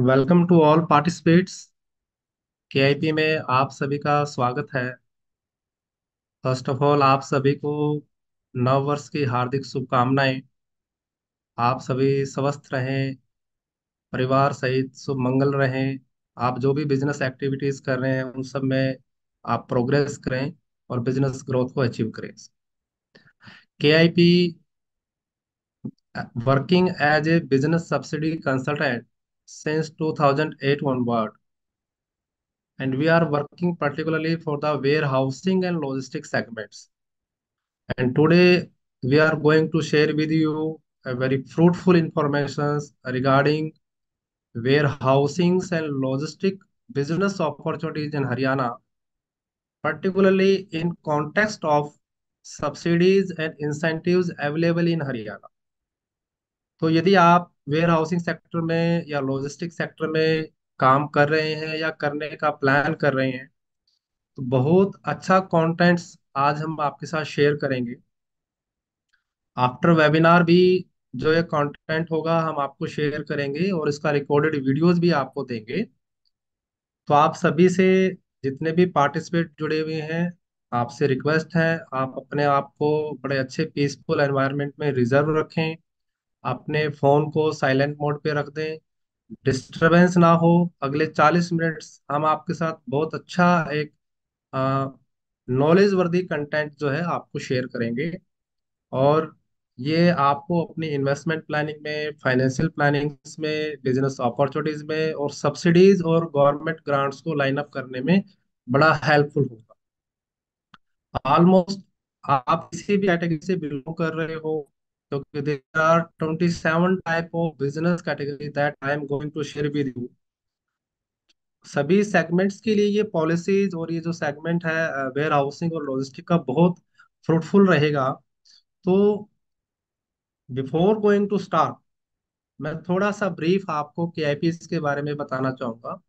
Welcome to all participates. KIP में आप सभी का स्वागत है। फर्स्ट ऑफ ऑल आप सभी को नव वर्ष की हार्दिक शुभकामनाएं। आप सभी स्वस्थ रहें, परिवार सहित शुभ मंगल रहें। आप जो भी बिजनेस एक्टिविटीज कर रहे हैं उन सब में आप प्रोग्रेस करें और बिजनेस ग्रोथ को अचीव करें। KIP working as a business subsidy consultant since 2008 onward, and we are working particularly for the warehousing and logistics segments. And today we are going to share with you a very fruitful information regarding warehousing and logistic business opportunities in Haryana, particularly in context of subsidies and incentives available in Haryana. तो यदि आप where housing sector में या logistic sector में काम कर रहे हैं या करने का प्लान कर रहे हैं, तो बहुत अच्छा कंटेंट्स आज हम आपके साथ शेयर करेंगे। आफ्टर वेबिनार भी जो ये कंटेंट होगा हम आपको शेयर करेंगे और इसका रिकॉर्डेड वीडियोस भी आपको देंगे। तो आप सभी से, जितने भी पार्टिसिपेट जुड़े हुए हैं, आपसे रिक्वेस्ट है आप अपने आप को बड़े अच्छे पीसफुल एनवायरनमेंट में रिजर्व रखें। अपने फोन को साइलेंट मोड पे रख दें, डिस्टरबेंस ना हो। अगले 40 मिनट्स हम आपके साथ बहुत अच्छा एक नॉलेज वर्दी कंटेंट जो है आपको शेयर करेंगे। और ये आपको अपनी इन्वेस्टमेंट प्लानिंग में, फाइनेंशियल प्लानिंग्स में, बिजनेस अपॉर्चुनिटीज में और सब्सिडीज और गवर्नमेंट ग्रांट्स को लाइन अप करने में बड़ा हेल्पफुल होगा। ऑलमोस्ट आप किसी भी कैटेगरी से बिलोंग कर रहे हो, क्योंकि there are 27 type of business category that I am going to share with you. सभी सेगमेंट्स के लिए ये पॉलिसीज और ये जो सेगमेंट है वेयर हाउसिंग और लॉजिस्टिक का, बहुत फ्रूटफुल रहेगा। तो बिफोर गोइंग टू स्टार्ट, मैं थोड़ा सा ब्रीफ आपको केआईपी के बारे में बताना चाहूंगा।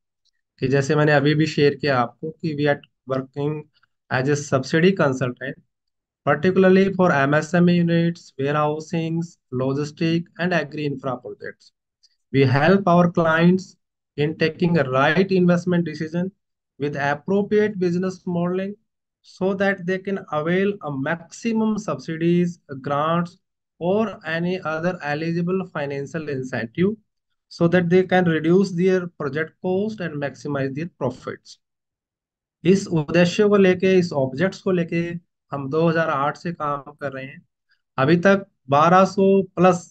कि जैसे मैंने अभी भी शेयर किया आपको कि we are working as a subsidy consultant, particularly for MSME units, warehousing, logistic, and agri-infra projects. We help our clients in taking a right investment decision with appropriate business modeling so that they can avail a maximum subsidies, grants, or any other eligible financial incentive so that they can reduce their project cost and maximize their profits. इस उद्देश्य को लेके, इस objects को लेके हम 2008 से काम कर रहे हैं। अभी तक 1200 plus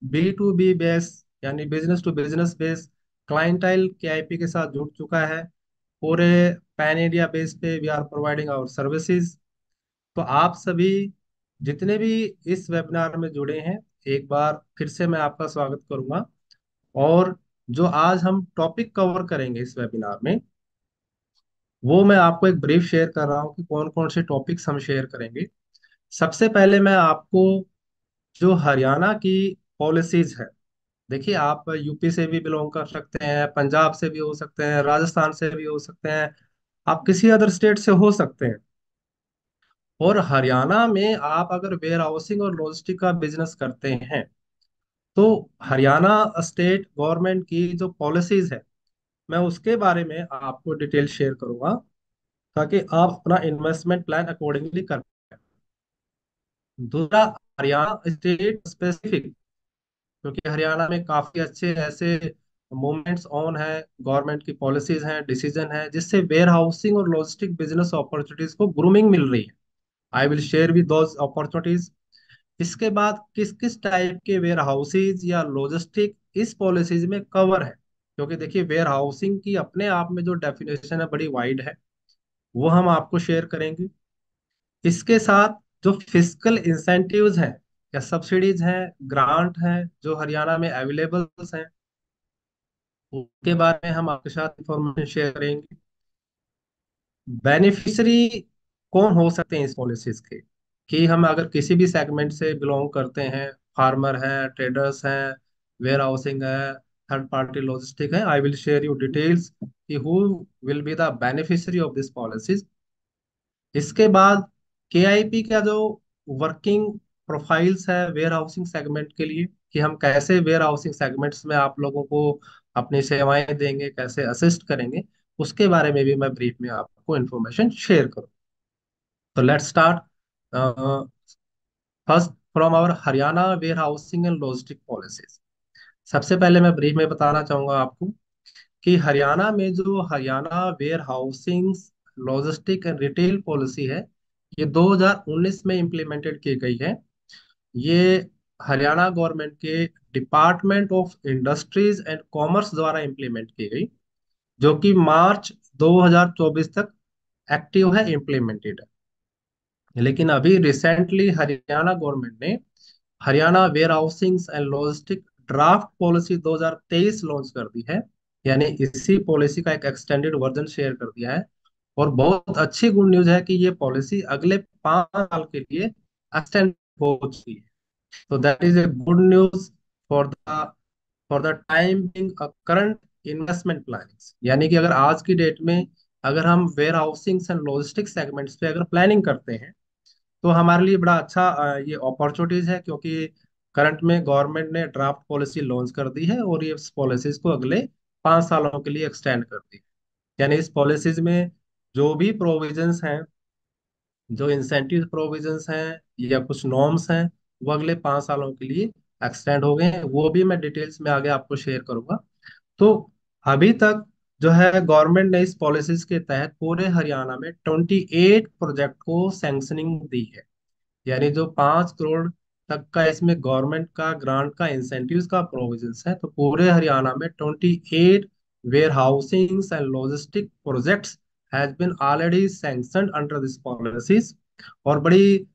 B to B base यानी business to business base clientele के आईपी के साथ जुड़ चुका है। पूरे पैन इंडिया बेस पे we are providing our services. तो आप सभी जितने भी इस वेबिनार में जुड़े हैं, एक बार फिर से मैं आपका स्वागत करूंगा। और जो आज हम टॉपिक कवर करेंगे इस वेबिनार में, वो मैं आपको एक ब्रीफ शेयर कर रहा हूँ कि कौन कौन से टॉपिक्स हम शेयर करेंगे। सबसे पहले मैं आपको जो हरियाणा की पॉलिसीज है, देखिए आप यूपी से भी बिलोंग कर सकते हैं, पंजाब से भी हो सकते हैं, राजस्थान से भी हो सकते हैं, आप किसी अदर स्टेट से हो सकते हैं। और हरियाणा में आप अगर वेयर हाउसिंग और लॉजिस्टिक का बिजनेस करते हैं, तो हरियाणा स्टेट गवर्नमेंट की जो पॉलिसीज है, मैं उसके बारे में आपको डिटेल शेयर करूंगा ताकि आप अपना इन्वेस्टमेंट प्लान अकॉर्डिंगली कर पाएं। दूसरा, हरियाणा स्टेट स्पेसिफिक, क्योंकि हरियाणा में काफी अच्छे ऐसे मूवमेंट्स ऑन है, गवर्नमेंट की पॉलिसीज हैं, डिसीजन है, जिससे वेयर हाउसिंग और लॉजिस्टिक बिजनेस अपॉर्चुनिटीज को ग्रूमिंग मिल रही है। I will share with those opportunities. इसके बाद किस किस टाइप के वेयर हाउसेज या लॉजिस्टिक इस पॉलिसीज में कवर है, क्योंकि देखिए वेयर हाउसिंग की अपने आप में जो डेफिनेशन है बड़ी वाइड है, वो हम आपको शेयर करेंगे। इसके साथ जो फिजिकल इंसेंटिव्स हैं या सब्सिडीज हैं, ग्रांट हैं जो हरियाणा में अवेलेबल हैं, उनके बारे में हम आपके साथ इंफॉर्मेशन शेयर करेंगे। बेनिफिशियरी कौन हो सकते हैं इस पॉलिसीज के, कि हम अगर किसी भी सेगमेंट से बिलोंग करते हैं, फार्मर हैं, ट्रेडर्स हैं, वेयर हाउसिंग है, थर्ड पार्टी लॉजिस्टिक है, I will share you details कि who will be the beneficiary of this policies. इसके बाद केआईपी का जो वर्किंग प्रोफाइल्स है वेयर हाउसिंग सेगमेंट के लिए, कि हम कैसे वेयर हाउसिंग सेगमेंट्स में आप लोगों को अपनी सेवाएं देंगे, कैसे असिस्ट करेंगे, उसके बारे में भी मैं ब्रीफ में आपको इन्फॉर्मेशन शेयर करूँ। तो let's start first from our Haryana warehousing and logistic policies. सबसे पहले मैं ब्रीफ में बताना चाहूंगा आपको कि हरियाणा में जो Haryana warehousing logistic and retail policy है, ये 2019 में इम्प्लीमेंटेड की गई है। ये हरियाणा गवर्नमेंट के department of industries and commerce द्वारा इम्प्लीमेंट की गई, जो कि मार्च 2024 तक एक्टिव है, इम्प्लीमेंटेड है। लेकिन अभी रिसेंटली हरियाणा गवर्नमेंट ने Haryana warehousing and logistic draft policy 2023 launch कर दी है। यानी इसी पॉलिसी का एक एक्सटेंडेड वर्जन शेयर कर दिया है। और बहुत अच्छी गुड न्यूज है कि ये पॉलिसी अगले 5 साल के लिए एक्सटेंड हो चुकी है। तो that is a good news for the time being current investment planning. यानी कि अगर आज की डेट में अगर हम warehousing and logistic segments पे अगर प्लानिंग करते हैं, तो हमारे लिए बड़ा अच्छा ये अपॉर्चुनिटीज है, क्योंकि करंट में गवर्नमेंट ने ड्राफ्ट पॉलिसी लॉन्च कर दी है और ये इस पॉलिसीज को अगले 5 सालों के लिए एक्सटेंड कर दी है। यानी इस पॉलिसीज में जो भी प्रोविजंस हैं, जो इंसेंटिव प्रोविजंस हैं या कुछ नॉर्म्स हैं, वो अगले 5 सालों के लिए एक्सटेंड हो गए हैं। वो भी मैं डिटेल्स में आगे आपको शेयर करूंगा। तो अभी तक जो है गवर्नमेंट ने इस पॉलिसीज के तहत पूरे हरियाणा में 28 प्रोजेक्ट को सैंक्शनिंग दी है। यानी जो 5 करोड़ तक का इसमें गवर्नमेंट का ग्रांट का इंसेंटिव्स का प्रोविजंस है, तो पूरे हरियाणा में 28 warehousing and logistic projects has been already sanctioned under this policies. और बड़ी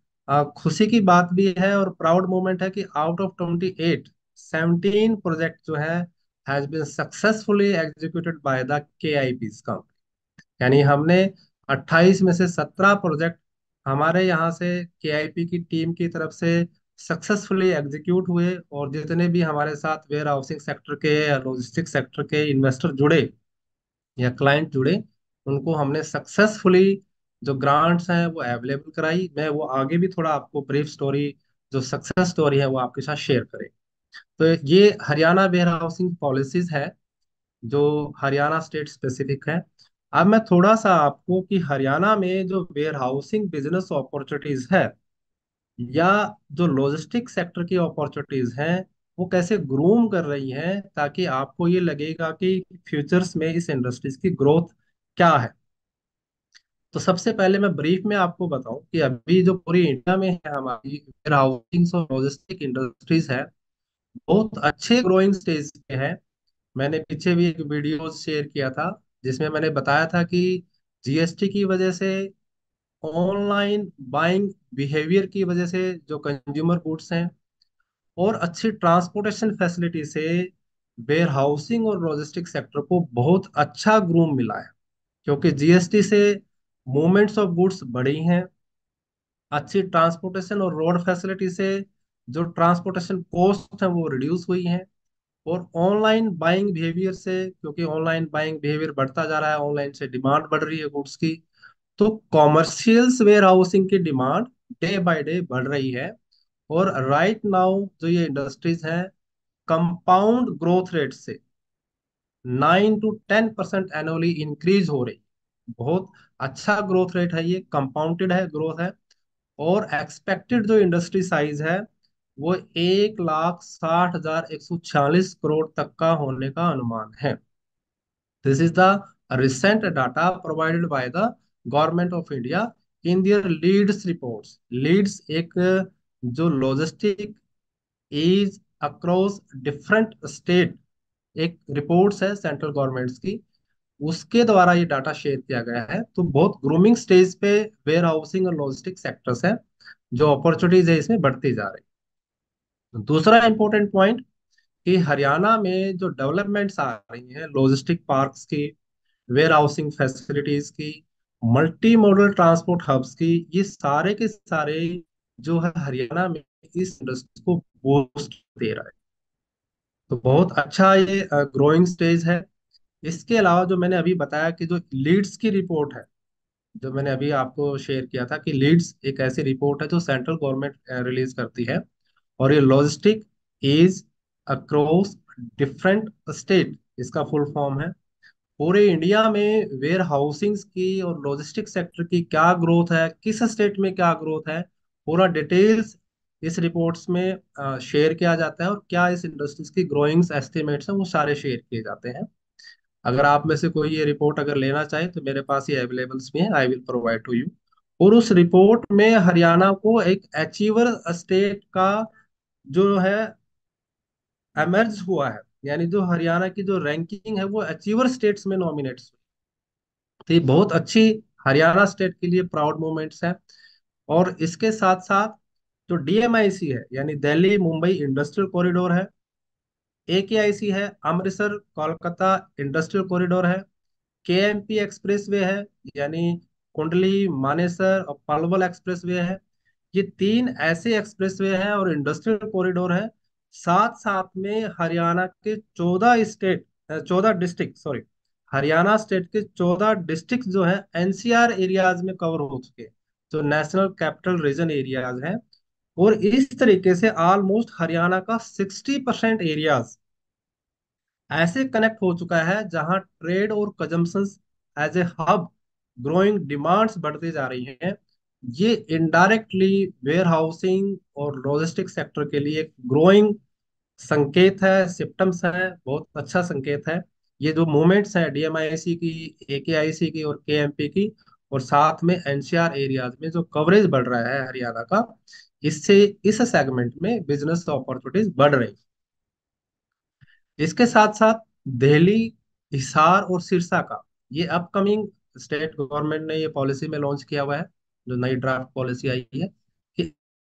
खुशी की बात भी है और प्राउड मोमेंट है कि आउट ऑफ 28, 17 प्रोजेक्ट जो है has been successfully executed by the KIPs। यानी हमने 28 में से 17 प्रोजेक्ट हमारे यहाँ से KIP की टीम की तरफ से सक्सेसफुली एग्जीक्यूट हुए। और जितने भी हमारे साथ वेयर हाउसिंग सेक्टर के या लॉजिस्टिक सेक्टर के इन्वेस्टर जुड़े या क्लाइंट जुड़े, उनको हमने सक्सेसफुली जो ग्रांट्स हैं वो अवेलेबल कराई। मैं वो आगे भी थोड़ा आपको ब्रीफ स्टोरी, जो सक्सेस स्टोरी है, वो आपके साथ शेयर करें। तो ये हरियाणा वेयर हाउसिंग पॉलिसीज है जो हरियाणा स्टेट स्पेसिफिक है। अब मैं थोड़ा सा आपको कि हरियाणा में जो वेयर हाउसिंग बिजनेस अपॉर्चुनिटीज है या जो लॉजिस्टिक सेक्टर की अपॉर्चुनिटीज हैं, वो कैसे ग्रूम कर रही हैं, ताकि आपको ये लगेगा कि फ्यूचर्स में इस इंडस्ट्रीज की ग्रोथ क्या है। तो सबसे पहले मैं ब्रीफ में आपको बताऊं कि अभी जो पूरी इंडिया में है हमारी वेयर हाउसिंग और लॉजिस्टिक इंडस्ट्रीज है, बहुत अच्छे ग्रोइंग स्टेज पे है। मैंने पीछे भी एक वीडियो शेयर किया था जिसमें मैंने बताया था कि GST की वजह से, ऑनलाइन बाइंग बिहेवियर की वजह से जो कंज्यूमर गुड्स हैं और अच्छी ट्रांसपोर्टेशन फैसिलिटी से वेयर हाउसिंग और लॉजिस्टिक सेक्टर को बहुत अच्छा ग्रूम मिला है। क्योंकि GST से मूवमेंट्स ऑफ गुड्स बढ़ी हैं, अच्छी ट्रांसपोर्टेशन और रोड फैसिलिटी से जो ट्रांसपोर्टेशन कॉस्ट है वो रिड्यूस हुई है। और ऑनलाइन बाइंग बिहेवियर से, क्योंकि ऑनलाइन बाइंग बिहेवियर बढ़ता जा रहा है, ऑनलाइन से डिमांड बढ़ रही है गुड्स की, तो कॉमर्शियल्स वेयर हाउसिंग की डिमांड डे बाय डे बढ़ रही है। और राइट नाउ जो ये इंडस्ट्रीज हैं, कंपाउंड ग्रोथ रेट से 9 to 10% एनुअली इंक्रीज हो रही। बहुत अच्छा ग्रोथ रेट है, ये कंपाउंडेड है, ग्रोथ है। और एक्सपेक्टेड जो इंडस्ट्री साइज है वो 1,60,146 करोड़ तक का होने का अनुमान है। This is the recent data provided by the government of India in their LEADS reports. LEADS एक जो logistic is across different state एक रिपोर्ट्स है सेंट्रल गवर्नमेंट्स की, उसके द्वारा ये डाटा शेयर किया गया है। तो बहुत ग्रूमिंग स्टेज पे वेयर हाउसिंग और लॉजिस्टिक सेक्टर्स है, जो अपॉर्चुनिटीज है इसमें बढ़ती जा रही है। दूसरा इंपॉर्टेंट पॉइंट कि हरियाणा में जो डेवलपमेंट्स आ रही हैं लॉजिस्टिक पार्क्स की, वेयर हाउसिंग फैसिलिटीज की, मल्टी मॉडल ट्रांसपोर्ट हब्स की, ये सारे के सारे जो है हरियाणा में इस इंडस्ट्री को बूस्ट दे रहा है। तो बहुत अच्छा ये ग्रोइंग स्टेज है। इसके अलावा जो मैंने अभी बताया कि जो लीड्स की रिपोर्ट है, जो मैंने अभी आपको शेयर किया था कि लीड्स एक ऐसी रिपोर्ट है जो सेंट्रल गवर्नमेंट रिलीज करती है। और ये logistic is across different state इसका फुल फॉर्म है। पूरे इंडिया में वेयर हाउसिंग्स की और लॉजिस्टिक सेक्टर की क्या ग्रोथ है, किस स्टेट में क्या ग्रोथ है, पूरा डिटेल्स इस रिपोर्ट्स में शेयर किया जाता है। और क्या इस इंडस्ट्रीज की ग्रोइंग एस्टिमेट्स हैं वो सारे शेयर किए जाते हैं। अगर आप में से कोई ये रिपोर्ट अगर लेना चाहे तो मेरे पास ये अवेलेबल्स भी है, I will provide to you. और उस रिपोर्ट में हरियाणा को एक अचीवर स्टेट का जो है एमर्ज हुआ है, यानी जो हरियाणा की जो रैंकिंग है वो अचीवर स्टेट्स में नॉमिनेट्स। तो ये बहुत अच्छी हरियाणा स्टेट के लिए प्राउड मोमेंट्स है। और इसके साथ साथ जो डीएमआईसी है यानी दिल्ली मुंबई इंडस्ट्रियल कॉरिडोर है, एकेआईसी है अमृतसर कोलकाता इंडस्ट्रियल कॉरिडोर है, केएमपी एक्सप्रेस वे है यानी कुंडली मानेसर और पलवल एक्सप्रेस वे है। ये तीन ऐसे एक्सप्रेस वे हैं और इंडस्ट्रियल कॉरिडोर है। साथ साथ में हरियाणा के 14 डिस्ट्रिक्ट, सॉरी, हरियाणा स्टेट के 14 डिस्ट्रिक्ट जो है एनसीआर एरियाज में कवर हो चुके हैं, जो नेशनल कैपिटल रीजन एरियाज हैं। और इस तरीके से ऑलमोस्ट हरियाणा का 60% एरियाज ऐसे कनेक्ट हो चुका है जहां ट्रेड और consumption as a hub growing demands बढ़ती जा रही हैं। ये इनडायरेक्टली वेयर हाउसिंग और लॉजिस्टिक सेक्टर के लिए एक ग्रोइंग संकेत है, सिम्टम्स है, बहुत अच्छा संकेत है। ये जो मूवमेंट्स हैं डीएमआईसी की, एकेआईसी की और केएमपी की, और साथ में एनसीआर एरियाज में जो कवरेज बढ़ रहा है हरियाणा का, इससे इस सेगमेंट में बिजनेस अपॉर्चुनिटीज बढ़ रही। इसके साथ साथ दिल्ली, हिसार और सिरसा का ये अपकमिंग स्टेट गवर्नमेंट ने ये पॉलिसी में लॉन्च किया हुआ है, जो नई ड्राफ्ट पॉलिसी आई है कि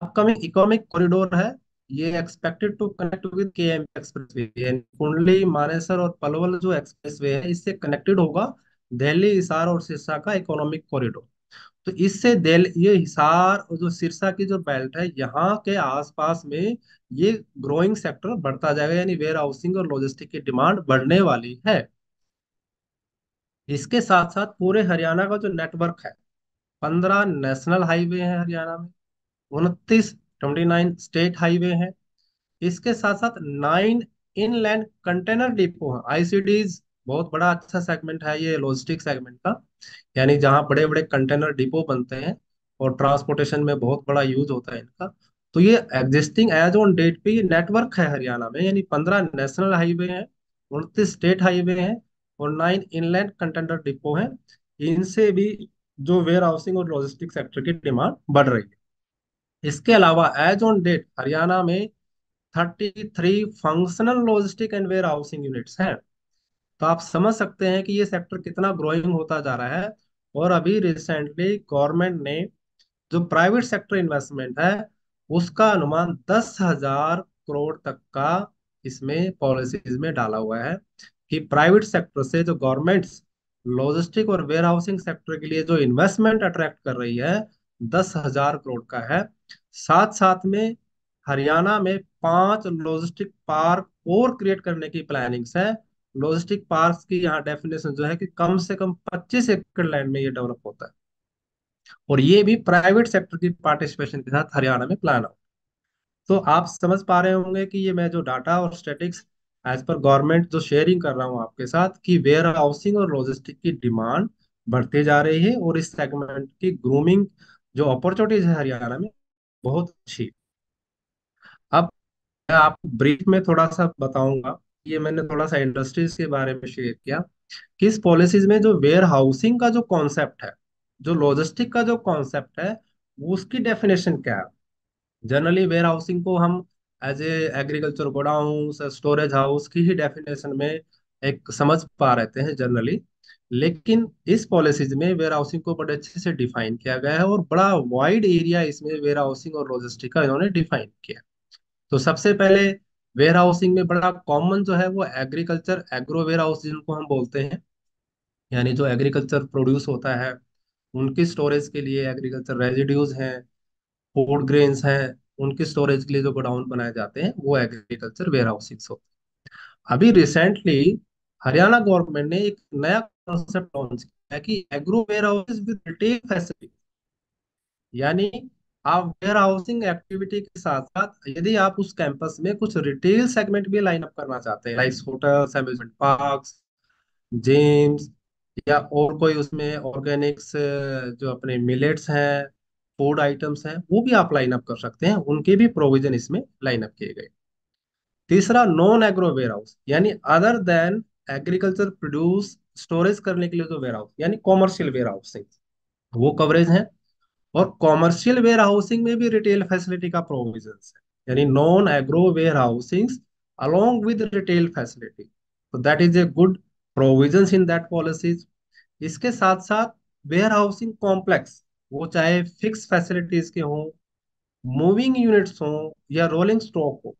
अपकमिंग इकोनॉमिक कॉरिडोर है। ये expected to connect with KM expressway, यानी कुंडली मानेसर और पलवल जो एक्सप्रेस वे है इससे कनेक्टेड होगा दिल्ली, हिसार और सिरसा का इकोनॉमिक कॉरिडोर। तो इससे दिल ये हिसार और जो सिरसा की जो बेल्ट है यहाँ के आसपास में ये ग्रोइंग सेक्टर बढ़ता जाएगा, यानी वेयर हाउसिंग और लॉजिस्टिक की डिमांड बढ़ने वाली है। इसके साथ साथ पूरे हरियाणा का जो नेटवर्क है, 15 नेशनल हाईवे हैं हरियाणा में, 29 स्टेट हाईवे हैं। इसके साथ साथ 9 इनलैंड कंटेनर डिपो हैं, आईसीडीज। बहुत बड़ा अच्छा सेगमेंट है ये लॉजिस्टिक सेगमेंट का, यानी जहाँ बड़े बड़े कंटेनर डिपो बनते हैं और ट्रांसपोर्टेशन में बहुत बड़ा यूज होता है इनका। तो ये एग्जिस्टिंग एज ऑन डेट पे ये नेटवर्क है हरियाणा में, यानी 15 नेशनल हाईवे हैं, 29 स्टेट हाईवे हैं और 9 इनलैंड कंटेनर डिपो हैं। इनसे भी जो वेयर हाउसिंग और लॉजिस्टिक सेक्टर की डिमांड बढ़ रही है। इसके अलावा एज ऑन डेट हरियाणा में 33 functional logistic and warehousing units हैं। तो आप समझ सकते हैं कि ये सेक्टर कितना ग्रोइंग होता जा रहा है। और अभी रिसेंटली गवर्नमेंट ने जो प्राइवेट सेक्टर इन्वेस्टमेंट है उसका अनुमान 10,000 करोड़ तक का इसमें पॉलिसीज में डाला हुआ है, कि प्राइवेट सेक्टर से जो गवर्नमेंट्स लॉजिस्टिक और वेयर हाउसिंग सेक्टर के लिए जो इन्वेस्टमेंट अट्रैक्ट कर रही है 10,000 करोड़ का है। साथ साथ में हरियाणा में 5 लॉजिस्टिक पार्क और क्रिएट करने की प्लानिंग्स है। लॉजिस्टिक पार्क की यहाँ डेफिनेशन जो है कि कम से कम 25 एकड़ लैंड में ये डेवलप होता है, और ये भी प्राइवेट सेक्टर की पार्टिसिपेशन के साथ हरियाणा में प्लान हो। तो आप समझ पा रहे होंगे कि ये मैं जो डाटा और स्टैटिक्स एज पर गवर्नमेंट जो शेयरिंग कर रहा हूँ आपके साथ, कि वेयर हाउसिंग और लॉजिस्टिक की डिमांड बढ़ती जा रही है और इस सेगमेंट की ग्रूमिंग जो अपॉर्चुनिटीज है हरियाणा में बहुत अच्छी। अब मैं आपको ब्रीफ में थोड़ा सा बताऊंगा। ये मैंने थोड़ा सा इंडस्ट्रीज के बारे में शेयर किया कि इस पॉलिसीज में जो वेयर हाउसिंग का जो कॉन्सेप्ट है, जो लॉजिस्टिक का जो कॉन्सेप्ट है, उसकी डेफिनेशन क्या है। जनरली वेयर हाउसिंग को हम as a agriculture godown storage house की ही डेफिनेशन में एक समझ पा रहते हैं जनरली। लेकिन इस पॉलिसीज में वेयर हाउसिंग को बड़े अच्छे से डिफाइन किया गया है और बड़ा वाइड एरिया इसमें वेयर हाउसिंग और लॉजिस्टिक का इन्होंने डिफाइन किया। तो सबसे पहले वेयर हाउसिंग में बड़ा कॉमन जो है वो एग्रीकल्चर एग्रो वेयर हाउस जिनको हम बोलते हैं, यानी जो एग्रीकल्चर प्रोड्यूस होता है उनकी स्टोरेज के लिए एग्रीकल्चर रेजिड्यूज हैं, फूड ग्रेन्स हैं, उनकी स्टोरेज के लिए जो गोडाउन बनाए जाते हैं वो एग्रीकल्चर वेयर हाउसिंग होते हैं। अभी रिसेंटली हरियाणा गवर्नमेंट ने एक नया कॉन्सेप्ट लॉन्च किया है कि agro warehouse with retail facility, यानी आप वेयर हाउसिंग एक्टिविटी के साथ साथ यदि आप उस कैंपस में कुछ रिटेल सेगमेंट भी लाइन अप करना चाहते हैं, like hotels, amusement parks, gyms, या और कोई उसमें ऑर्गेनिक्स जो अपने मिलेट्स हैं, फूड आइटम्स हैं, वो भी आप लाइन अप कर सकते हैं। उनके भी प्रोविजन इसमें लाइन अप किए गए। तीसरा, नॉन एग्रो वेयर हाउस, यानी other than agriculture produce storage करने के लिए जो वेयर हाउस, यानी कॉमर्शियल वेयर हाउसिंग, वो कवरेज है। और कॉमर्शियल वेयर हाउसिंग में भी रिटेल फैसिलिटी का प्रोविजन है, यानी non agro warehousing along with retail facility, तो that is a good provisions in that policies. इसके साथ साथ वेयर हाउसिंग कॉम्प्लेक्स, वो चाहे फिक्स फैसिलिटीज के हों, मूविंग यूनिट्स हों, या रोलिंग स्टॉक हो,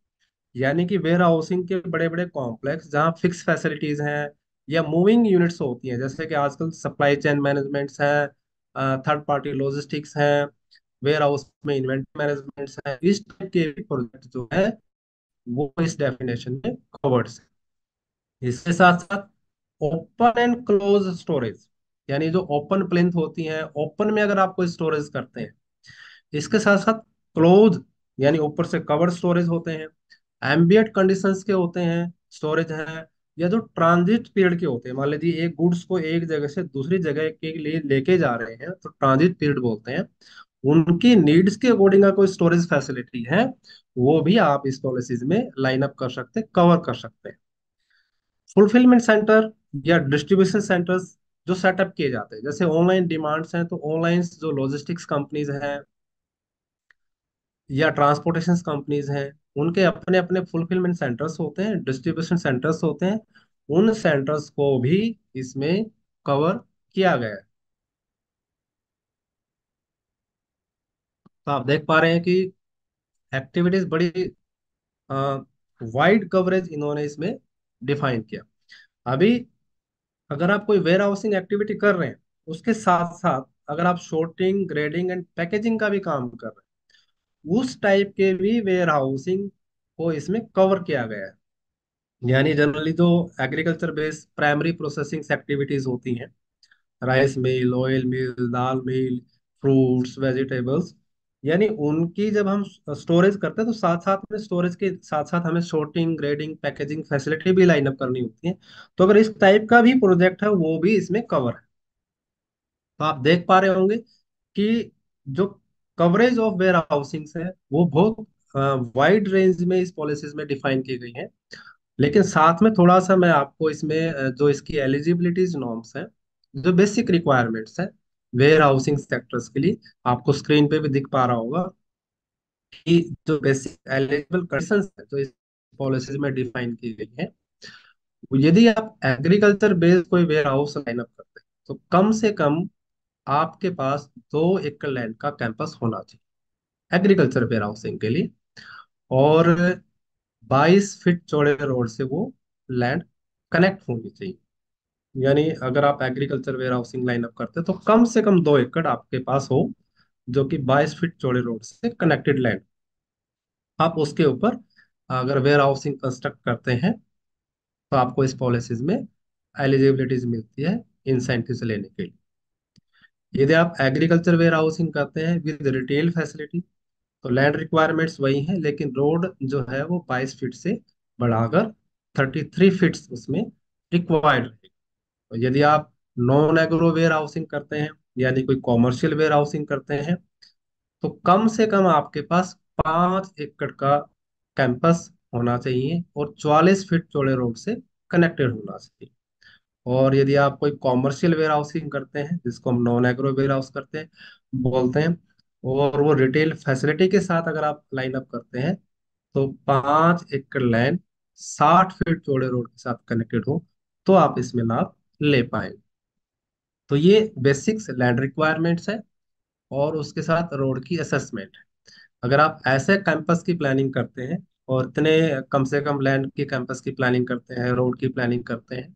यानी कि वेयर हाउसिंग के बड़े बड़े कॉम्प्लेक्स जहाँ फिक्स फैसिलिटीज हैं या मूविंग यूनिट्स होती हैं, जैसे कि आजकल सप्लाई चेन मैनेजमेंट्स हैं, थर्ड पार्टी लॉजिस्टिक्स हैं, वेयर हाउस में इन्वेंटरी मैनेजमेंट्स हैं, इस टाइप के प्रोजेक्ट जो है वो इस डेफिनेशन में कवर्ड है। इसके साथ साथ ओपन एंड क्लोज स्टोरेज, यानी जो ओपन प्लेन्थ होती हैं, ओपन में अगर आप कोई स्टोरेज करते हैं, इसके साथ साथ क्लोज, यानी ऊपर से कवर्ड स्टोरेज होते हैं, एम्बिएंट कंडीशंस के होते हैं स्टोरेज हैं, या जो ट्रांजिट पीरियड के होते हैं, मान लीजिए एक गुड्स को एक जगह से दूसरी जगह के लिए लेके जा रहे हैं तो ट्रांजिट पीरियड बोलते हैं, उनकी नीड्स के अकॉर्डिंग का कोई स्टोरेज फैसिलिटी है, वो भी आप इस पॉलिसीज में लाइन अप कर सकते हैं, कवर कर सकते हैं। फुलफिलमेंट सेंटर या डिस्ट्रीब्यूशन सेंटर्स जो सेटअप किए जाते हैं, जैसे ऑनलाइन डिमांड्स हैं तो ऑनलाइन जो लॉजिस्टिक्स कंपनीज हैं या ट्रांसपोर्टेशन कंपनीज हैं, उनके अपने अपने फुलफिलमेंट सेंटर्स होते हैं, डिस्ट्रीब्यूशन सेंटर्स होते हैं, उन सेंटर्स को भी इसमें कवर किया गया है। तो आप देख पा रहे हैं कि एक्टिविटीज बड़ी वाइड कवरेज इन्होंने इसमें डिफाइन किया। अभी अगर आप कोई वेयर हाउसिंग एक्टिविटी कर रहे हैं, उसके साथ साथ अगर आप शॉर्टिंग, ग्रेडिंग एंड पैकेजिंग का भी काम कर रहे हैं, उस टाइप के भी वेयर हाउसिंग को इसमें कवर किया गया है। यानी जनरली जो agriculture based primary processing activities होती हैं, राइस मिल, ऑयल मिल, दाल मिल, फ्रूट्स, वेजिटेबल्स, यानी उनकी जब हम स्टोरेज करते हैं तो साथ साथ में स्टोरेज के साथ साथ हमें शॉर्टिंग, ग्रेडिंग, पैकेजिंग फैसिलिटी भी लाइन अप करनी होती है। तो अगर इस टाइप का भी प्रोजेक्ट है वो भी इसमें कवर है। तो आप देख पा रहे होंगे कि जो कवरेज ऑफ वेयर हाउसिंग है वो बहुत वाइड रेंज में इस पॉलिसीज में डिफाइन की गई है। लेकिन साथ में थोड़ा सा मैं आपको इसमें जो इसकी एलिजिबिलिटीज नॉर्म्स हैं, जो बेसिक रिक्वायरमेंट्स हैं वेयर हाउसिंग सेक्टर्स के लिए, आपको स्क्रीन पे भी दिख पा रहा होगा कि जो बेसिक एलिजिबल कंडीशंस है जो इस पॉलिसीज में डिफाइन की गई है। यदि आप एग्रीकल्चर बेस्ड कोई वेयर हाउस लाइन अप करते हैं तो कम से कम आपके पास 2 एकड़ लैंड का कैंपस होना चाहिए एग्रीकल्चर वेयर हाउसिंग के लिए। और 22 फीट चौड़े रोड से वो लैंड कनेक्ट होनी चाहिए। यानी अगर आप एग्रीकल्चर वेयर हाउसिंग लाइनअप करते हैं तो कम से कम 2 एकड़ आपके पास हो, जो कि 22 फीट चौड़े रोड से कनेक्टेड लैंड। आप उसके ऊपर अगर वेयर हाउसिंग कंस्ट्रक्ट करते हैं तो आपको इस पॉलिसीज में एलिजिबिलिटीज मिलती है इंसेंटिव लेने के लिए। यदि आप एग्रीकल्चर वेयर हाउसिंग करते हैं विद रिटेल फैसिलिटी तो लैंड रिक्वायरमेंट्स वही हैं, लेकिन रोड जो है वो 22 फीट से बढ़ाकर 33 फीट उसमें रिक्वायर्ड है। तो यदि आप नॉन एग्रो वेयर हाउसिंग करते हैं, यानी कोई कॉमर्शियल वेयर हाउसिंग करते हैं, तो कम से कम आपके पास 5 एकड़ का कैंपस होना चाहिए और 44 फीट चौड़े रोड से कनेक्टेड होना चाहिए। और यदि आप कोई कॉमर्शियल वेयर हाउसिंग करते हैं, जिसको हम नॉन एग्रो वेयर हाउस करते हैं बोलते हैं, और वो रिटेल फैसिलिटी के साथ अगर आप लाइन अप करते हैं, तो 5 एकड़ लैंड 60 फीट चौड़े रोड के साथ कनेक्टेड हो तो आप इसमें लाभ ले पाएंगे। तो ये बेसिक्स लैंड रिक्वायरमेंट्स है और उसके साथ रोड की असेसमेंट है। अगर आप ऐसे कैंपस की प्लानिंग करते हैं और इतने कम से कम लैंड की कैंपस की प्लानिंग करते हैं, रोड की प्लानिंग करते हैं,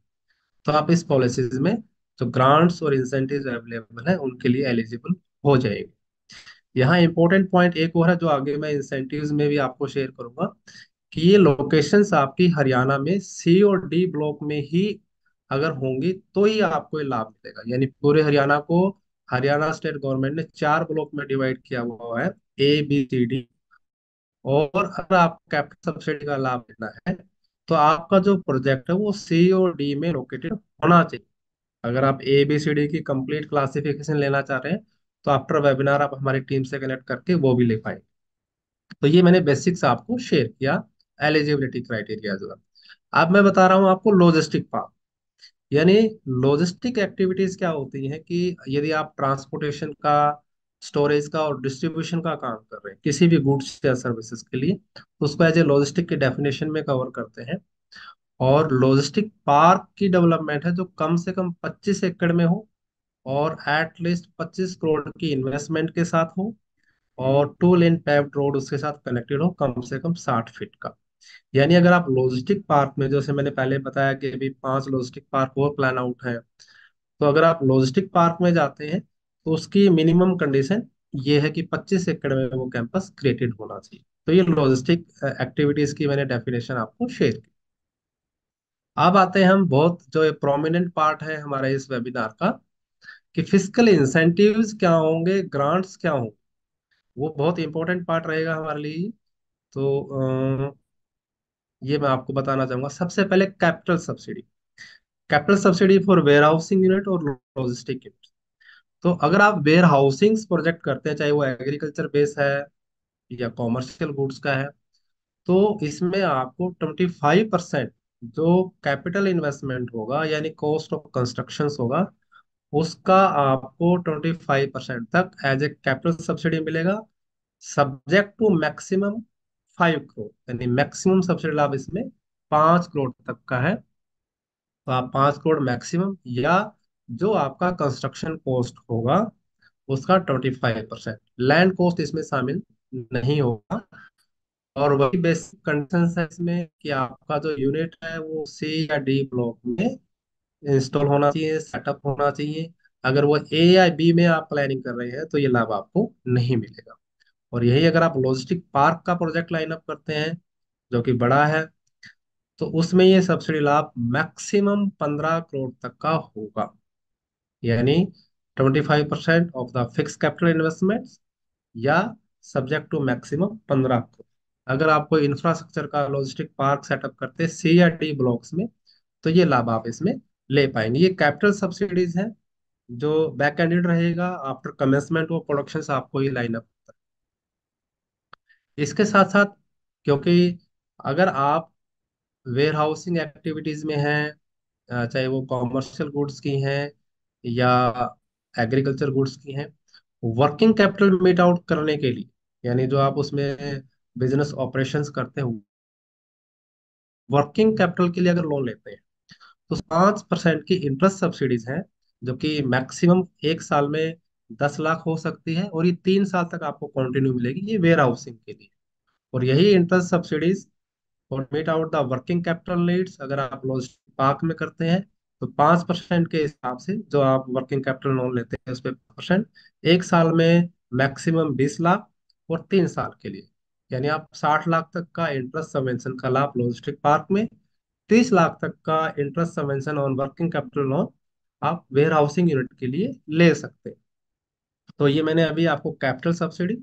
तो आप इस पॉलिसीज में जो ग्रांट्स और इंसेंटिव्स अवेलेबल है उनके लिए एलिजिबल हो जाएंगे। यहाँ इंपॉर्टेंट पॉइंट एक और है जो आगे मैं इंसेंटिव्स में भी आपको शेयर करूंगा, कि ये लोकेशंस आपकी हरियाणा में सी और डी ब्लॉक में ही अगर होंगी तो ही आपको ये लाभ मिलेगा। यानी पूरे हरियाणा को हरियाणा स्टेट गवर्नमेंट ने 4 ब्लॉक में डिवाइड किया हुआ है, ABCD। और अगर आपको कैपिटल सब्सिडी का लाभ लेना है तो आपका जो प्रोजेक्ट है वो C और D में लोकेटेड होना चाहिए। अगर आप ABCD की कंप्लीट क्लासिफिकेशन लेना चाह रहे हैं तो आफ्टर वेबिनार आप हमारी टीम से कनेक्ट करके वो भी ले पाएंगे। तो ये मैंने बेसिक्स आपको शेयर किया एलिजिबिलिटी क्राइटेरिया जो है। अब मैं बता रहा हूँ आपको लॉजिस्टिक पार्ट। यानी लॉजिस्टिक एक्टिविटीज क्या होती हैं कि यदि आप ट्रांसपोर्टेशन का, स्टोरेज का और डिस्ट्रीब्यूशन का काम कर रहे हैं किसी भी गुड्स या सर्विसेज के लिए, तो उसको एज ए लॉजिस्टिक के डेफिनेशन में कवर करते हैं। और लॉजिस्टिक पार्क की डेवलपमेंट है जो कम से कम 25 एकड़ में हो और एटलीस्ट 25 करोड़ की इन्वेस्टमेंट के साथ हो, और 2 लेन पेव्ड रोड उसके साथ कनेक्टेड हो कम से कम 60 फीट का। यानी अगर आप लॉजिस्टिक पार्क में, जैसे मैंने पहले बताया कि अभी 5 लॉजिस्टिक पार्क और प्लान आउट है, तो अगर आप लॉजिस्टिक पार्क में जाते हैं तो उसकी मिनिमम कंडीशन ये है कि 25 एकड़ में वो कैंपस क्रिएटेड होना चाहिए। तो ये लॉजिस्टिक एक्टिविटीज की मैंने डेफिनेशन आपको शेयर की। अब आते हैं हम बहुत जो प्रोमिनेंट पार्ट है हमारे इस वेबिनार का, कि फिजिकल इंसेंटिव्स क्या होंगे, ग्रांट्स क्या होंगे। वो बहुत इंपॉर्टेंट पार्ट रहेगा हमारे लिए। तो ये मैं आपको बताना चाहूंगा। सबसे पहले capital subsidy. Capital subsidy for warehousing unit और लॉजिस्टिक यूनिट। तो अगर आप वेयर हाउसिंग प्रोजेक्ट करते हैं, चाहे वो एग्रीकल्चर बेस है या कॉमर्शियल गुड्स का है, तो इसमें आपको 25% जो कैपिटल इन्वेस्टमेंट होगा यानी कॉस्ट ऑफ कंस्ट्रक्शन होगा, उसका आपको 25% तक एज ए कैपिटल सब्सिडी मिलेगा, सब्जेक्ट टू मैक्सिमम 5 करोड़। यानी मैक्सिमम सब्सिडी लाभ इसमें 5 करोड़ तक का है। तो आप 5 करोड़ मैक्सिमम, या जो आपका कंस्ट्रक्शन कॉस्ट होगा उसका 25%। लैंड कॉस्ट इसमें शामिल नहीं होगा। और वही बेसिक कंडीशन है इसमें कि आपका जो यूनिट है वो C या D ब्लॉक में इंस्टॉल होना चाहिए, सेटअप होना चाहिए। अगर वो A या B में आप प्लानिंग कर रहे हैं तो ये लाभ आपको नहीं मिलेगा। और यही अगर आप लॉजिस्टिक पार्क का प्रोजेक्ट लाइन अप करते हैं जो कि बड़ा है, तो उसमें ये सब्सिडी लाभ मैक्सिमम 15 करोड़ तक का होगा। यानी 25% of the fix capital investment, या सब्जेक्ट टू मैक्सिमम 15 करोड़। अगर आप कोई इंफ्रास्ट्रक्चर का लॉजिस्टिक पार्क सेटअप करते हैं C या D ब्लॉक्स में, तो ये लाभ आप इसमें ले पाएंगे। ये कैपिटल सब्सिडीज हैं जो बैक एंडेड रहेगा, आफ्टर कमेंसमेंट ऑफ प्रोडक्शन आपको ही लाइन अप। इसके साथ साथ, क्योंकि अगर आप वेयर हाउसिंग एक्टिविटीज में हैं, चाहे वो कॉमर्शियल गुड्स की हैं या एग्रीकल्चर गुड्स की हैं, वर्किंग कैपिटल मीट आउट करने के लिए, यानी जो आप उसमें बिजनेस ऑपरेशंस करते हो, वर्किंग कैपिटल के लिए अगर लोन लेते हैं तो 5% की इंटरेस्ट सब्सिडीज हैं, जो कि मैक्सिमम 1 साल में 10 लाख हो सकती है, और ये 3 साल तक आपको कंटिन्यू मिलेगी, ये वेयर हाउसिंग के लिए। और यही इंटरेस्ट सब्सिडीज और meet out the working capital needs अगर आप लॉजिस्टिक पार्क में करते हैं, तो 5% के हिसाब से जो आप वर्किंग कैपिटल लोन लेते हैं उस पर 5%, 1 साल में मैक्सिमम 20 लाख, और 3 साल के लिए यानी आप 60 लाख तक का इंटरेस्ट सबवेंशन का लाभ लॉजिस्टिक पार्क में, 30 लाख तक का interest subvention on working capital loan आप वेयर हाउसिंग यूनिट के लिए ले सकते हैं। तो ये मैंने अभी आपको कैपिटल सब्सिडी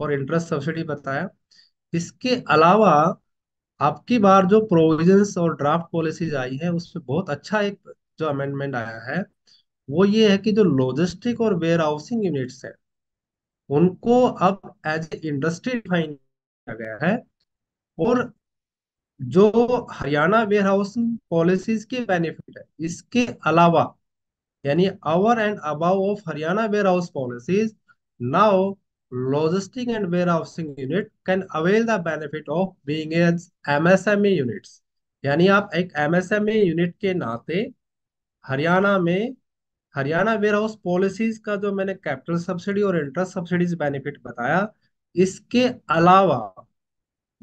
और इंटरेस्ट सब्सिडी बताया। इसके अलावा आपकी बार जो प्रोविजंस और ड्राफ्ट पॉलिसीज आई है उसमें बहुत अच्छा एक जो अमेंडमेंट आया है, वो ये है कि जो लॉजिस्टिक और वेयर हाउसिंग यूनिट्स हैं उनको अब एज ए इंडस्ट्री डिफाइन किया गया है। और जो हरियाणा वेयर हाउसिंग पॉलिसीज के बेनिफिट है इसके अलावा, यानी over and above of Haryana warehouse policies, now logistic and warehousing unit can avail the benefit of being as MSME units। यानी आप एक MSME यूनिट के नाते हरियाणा में, हरियाणा वेयर हाउस पॉलिसीज का जो मैंने कैपिटल सब्सिडी और इंटरेस्ट सब्सिडीज बेनिफिट बताया, इसके अलावा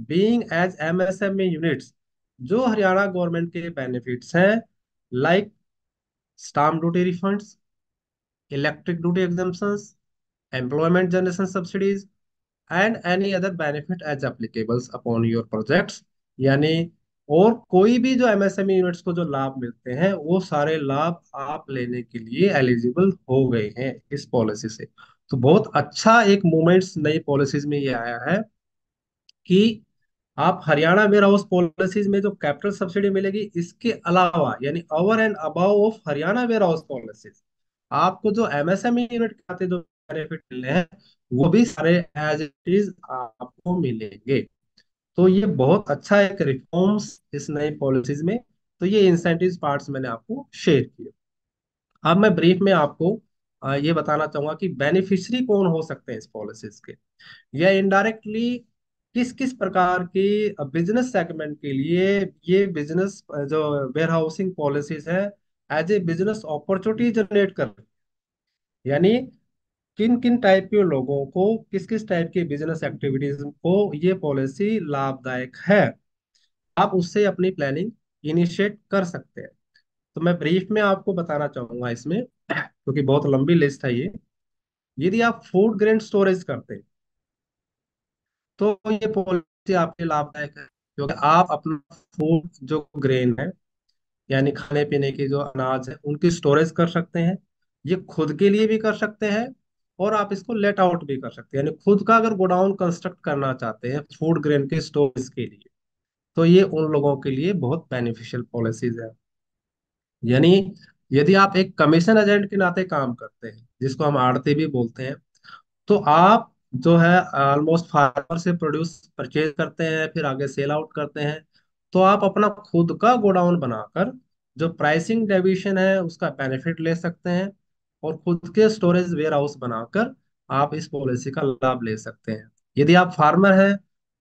बीइंग एज MSME यूनिट्स जो हरियाणा गवर्नमेंट के बेनिफिट्स हैं, like stamp duty refunds, electric duty exemptions, employment generation subsidies, and any other benefit as applicables upon your projects. यानी और कोई भी जो एमएसएमई यूनिट्स को जो लाभ मिलते हैं वो सारे लाभ आप लेने के लिए एलिजिबल हो गए हैं इस पॉलिसी से। तो बहुत अच्छा एक मूवमेंट्स नई पॉलिसीज में ये आया है कि आप हरियाणा वेयर हाउस पॉलिसीज में जो कैपिटल सब्सिडी मिलेगी, इसके अलावा यानी over and above of Haryana warehouse policies, आपको जो एमएसएमई यूनिट के आते जो बेनिफिट मिलने हैं वो भी सारे एज इट इज आपको मिलेंगे। तो ये बहुत अच्छा एक रिफॉर्म्स इस नई पॉलिसीज में। तो ये इंसेंटिव पार्ट्स मैंने आपको शेयर किए। अब मैं ब्रीफ में आपको ये बताना चाहूंगा कि बेनिफिशियरी कौन हो सकते हैं इस पॉलिसीज के, या इनडायरेक्टली किस किस प्रकार की बिजनेस सेगमेंट के लिए ये बिजनेस जो वेयर हाउसिंग पॉलिसीज है as a business opportunity generate कर रही है। यानी किन किन टाइप के लोगों को किस किस टाइप की बिजनेस एक्टिविटीज को ये पॉलिसी लाभदायक है, आप उससे अपनी प्लानिंग इनिशिएट कर सकते हैं। तो मैं ब्रीफ में आपको बताना चाहूंगा इसमें, क्योंकि बहुत लंबी लिस्ट है ये। यदि आप फूड ग्रेन स्टोरेज करते हैं तो ये पॉलिसी आपके लिए लाभदायक है, क्योंकि आप अपना फूड जो ग्रेन है यानी खाने पीने की जो अनाज है उनकी स्टोरेज कर सकते हैं। ये खुद के लिए भी कर सकते हैं और आप इसको लेट आउट भी कर सकते हैं, यानी खुद का अगर गोडाउन कंस्ट्रक्ट करना चाहते हैं फूड ग्रेन के स्टोरेज के लिए, तो ये उन लोगों के लिए बहुत बेनिफिशियल पॉलिसीज है। यानी यदि आप एक कमीशन एजेंट के नाते काम करते हैं, जिसको हम आड़ती भी बोलते हैं, तो आप जो है ऑलमोस्ट फार्मर से प्रोड्यूस परचेज करते हैं फिर आगे सेल आउट करते हैं। तो आप अपना खुद का गोडाउन बनाकर जो प्राइसिंग डेविएशन है उसका बेनिफिट ले सकते हैं, और खुद के स्टोरेज वेयर हाउस बनाकर आप इस पॉलिसी का लाभ ले सकते हैं। यदि आप फार्मर हैं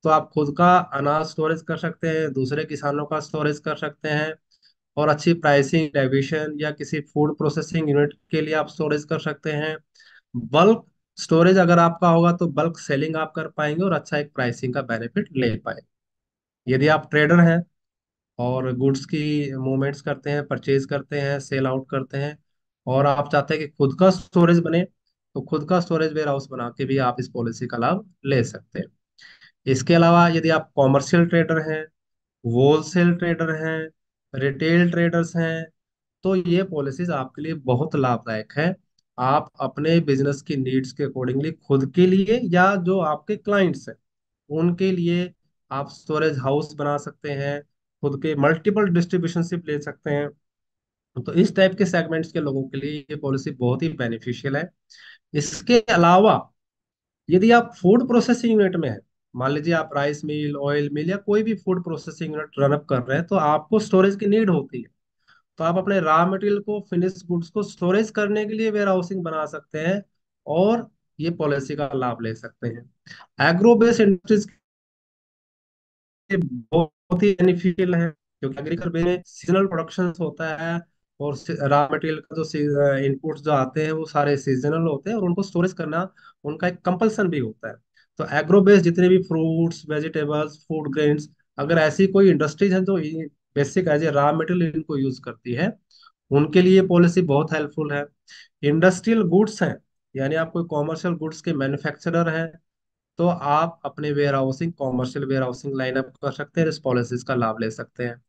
तो आप खुद का अनाज स्टोरेज कर सकते हैं, दूसरे किसानों का स्टोरेज कर सकते हैं, और अच्छी प्राइसिंग डेविएशन या किसी फूड प्रोसेसिंग यूनिट के लिए आप स्टोरेज कर सकते हैं। बल्क स्टोरेज अगर आपका होगा तो बल्क सेलिंग आप कर पाएंगे और अच्छा एक प्राइसिंग का बेनिफिट ले पाएंगे। यदि आप ट्रेडर हैं और गुड्स की मूवमेंट्स करते हैं, परचेज करते हैं, सेल आउट करते हैं, और आप चाहते हैं कि खुद का स्टोरेज बने, तो खुद का स्टोरेज वेयर हाउस बना के भी आप इस पॉलिसी का लाभ ले सकते हैं। इसके अलावा यदि आप कॉमर्शियल ट्रेडर हैं, होलसेल ट्रेडर हैं, रिटेल ट्रेडर्स हैं, तो ये पॉलिसीज आपके लिए बहुत लाभदायक है। आप अपने बिजनेस की नीड्स के अकॉर्डिंगली खुद के लिए या जो आपके क्लाइंट्स हैं उनके लिए आप स्टोरेज हाउस बना सकते हैं, खुद के मल्टीपल डिस्ट्रीब्यूशनशिप ले सकते हैं। तो इस टाइप के सेगमेंट्स के लोगों के लिए ये पॉलिसी बहुत ही बेनिफिशियल है। इसके अलावा यदि आप फूड प्रोसेसिंग यूनिट में है, मान लीजिए आप राइस मिल, ऑयल मिल या कोई भी फूड प्रोसेसिंग यूनिट रनअप कर रहे हैं, तो आपको स्टोरेज की नीड होती है। तो आप अपने रॉ मटेरियल को, फिनिश गुड्स को स्टोरेज करने के लिए वेयर हाउसिंग बना सकते हैं और ये पॉलिसी का लाभ ले सकते हैं। एग्रो बेस्ड इंडस्ट्रीज के बहुत ही बेनिफिशियल है, क्योंकि एग्रीकल्चर में सीजनल प्रोडक्शन होता है, और रॉ मटेरियल का जो इनपुट्स जो आते हैं वो सारे सीजनल होते हैं और उनको स्टोरेज करना उनका एक कंपल्सन भी होता है। तो एग्रो बेस्ड जितने भी फ्रूट्स, वेजिटेबल्स, फूड ग्रेन्स, अगर ऐसी कोई इंडस्ट्रीज है जो basic as a raw material इनको यूज करती है, उनके लिए पॉलिसी बहुत हेल्पफुल है। इंडस्ट्रियल गुड्स हैं, यानी आप कोई कॉमर्शियल गुड्स के मैन्युफैक्चरर हैं, तो आप अपने warehousing, commercial warehousing lineup कर सकते हैं, इस पॉलिसीज का लाभ ले सकते हैं।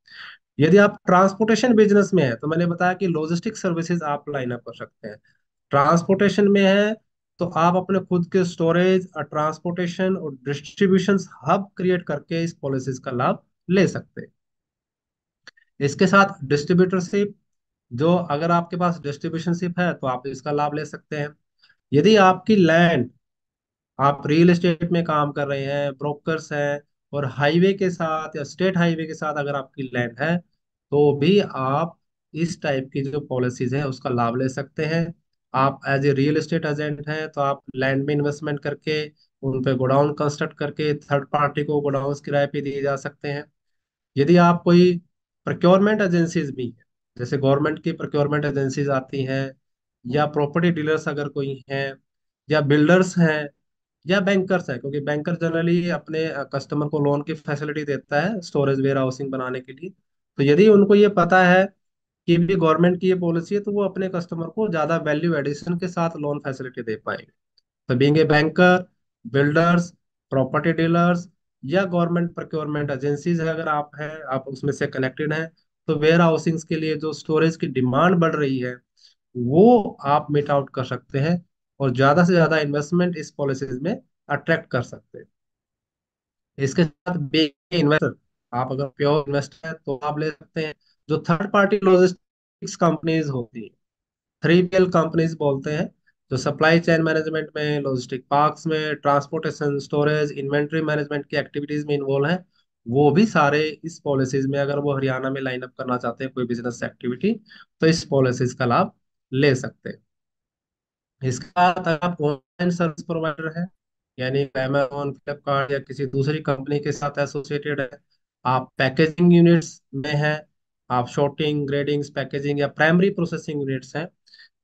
यदि आप ट्रांसपोर्टेशन बिजनेस में है, तो मैंने बताया कि लॉजिस्टिक सर्विसेज आप लाइन अप कर सकते हैं। ट्रांसपोर्टेशन में है तो आप अपने खुद के स्टोरेज और ट्रांसपोर्टेशन और डिस्ट्रीब्यूशन हब क्रिएट करके इस पॉलिसीज का लाभ ले सकते हैं। इसके साथ डिस्ट्रीब्यूटरशिप, जो अगर आपके पास डिस्ट्रीब्यूशनशिप है तो आप इसका लाभ ले सकते हैं। यदि आपकी लैंड, आप रियल एस्टेट में काम कर रहे हैं, ब्रोकर्स हैं, और हाईवे के साथ या स्टेट हाईवे के साथ अगर आपकी लैंड है, तो भी आप इस टाइप की जो पॉलिसीज है उसका लाभ ले सकते हैं। आप as a real estate agent हैं तो आप लैंड में इन्वेस्टमेंट करके उन पे गोडाउन कंस्ट्रक्ट करके थर्ड पार्टी को गोडाउन किराए पे दिए जा सकते हैं। यदि आप कोई प्रोक्योरमेंट एजेंसीज भी हैं, जैसे गवर्नमेंट की प्रोक्योरमेंट एजेंसीज आती हैं, या प्रॉपर्टी डीलर्स अगर कोई हैं, या बिल्डर्स हैं, या बैंकर्स हैं, क्योंकि बैंकर जनरली अपने कस्टमर को लोन की फैसिलिटी देता है स्टोरेज वेयर हाउसिंग बनाने के लिए। तो यदि उनको ये पता है कि भी गवर्नमेंट की ये पॉलिसी है, तो वो अपने कस्टमर को ज्यादा वैल्यू एडिशन के साथ लोन फैसिलिटी दे पाएंगे। तो being a banker, builders, property dealers, या गवर्नमेंट प्रोक्योरमेंट एजेंसीज है, अगर आप हैं, आप उसमें से कनेक्टेड हैं, तो वेयर हाउसिंग्स के लिए जो स्टोरेज की डिमांड बढ़ रही है वो आप मीट आउट कर सकते हैं, और ज्यादा से ज्यादा इन्वेस्टमेंट इस पॉलिसीज में अट्रैक्ट कर सकते हैं। इसके साथ बे इन्वेस्टर, आप अगर प्योर इन्वेस्टर है तो आप ले सकते हैं जो थर्ड पार्टी लॉजिस्टिक्स कंपनीज होती है, 3PL कंपनीज बोलते हैं, जो सप्लाई चेन मैनेजमेंट में, लॉजिस्टिक पार्क्स में, ट्रांसपोर्टेशन, स्टोरेज, इन्वेंट्री मैनेजमेंट की एक्टिविटीज में इन्वॉल्व हैं, वो भी सारे इस पॉलिसीज में, अगर वो हरियाणा में लाइन अप करना चाहते हैं कोई बिजनेस एक्टिविटी, तो इस पॉलिसीज का लाभ ले सकते हैं। इसके बाद अगर आप ऑनलाइन सर्विस प्रोवाइडर है, यानी अमेजोन, फ्लिपकार्ट या किसी दूसरी कंपनी के साथ एसोसिएटेड है, आप पैकेजिंग यूनिट्स में हैं, आप शॉर्टिंग, ग्रेडिंग, पैकेजिंग या प्राइमरी प्रोसेसिंग यूनिट्स हैं,